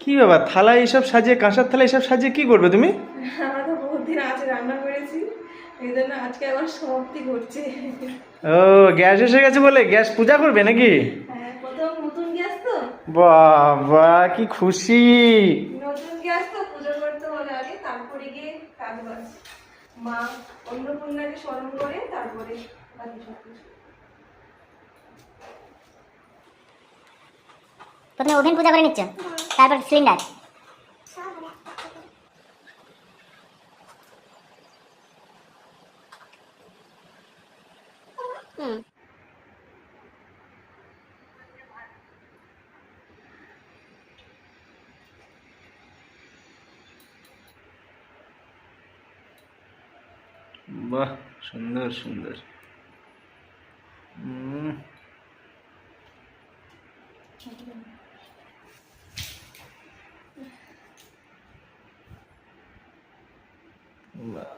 কি ব্যাপার, থালা এইসব সাজিয়ে, কাঁসার থালা এইসব সাজিয়ে কি করবে তুমি? আমরা তো বহুত দিন আজ রান্না করেছি, এই জন্য আজকে আবার সমাপ্তি করছে। ও, গ্যাস এসে গেছে বলে গ্যাস পূজা করবে নাকি? হ্যাঁ, প্রথম নতুন গ্যাস তো। বাবা কি খুশি! নতুন গ্যাস তো, পুজো করতে হলে আগে, তারপরে গিয়ে কাজ বাজ। মা অন্নপূর্ণাকে স্মরণ করে তারপরে বাকি সব কিছু। প্রথমে ওভেন পূজা করে নিচ্ছ, তারপর সিলিন্ডার। বাহ, সুন্দর সুন্দর। বাহ।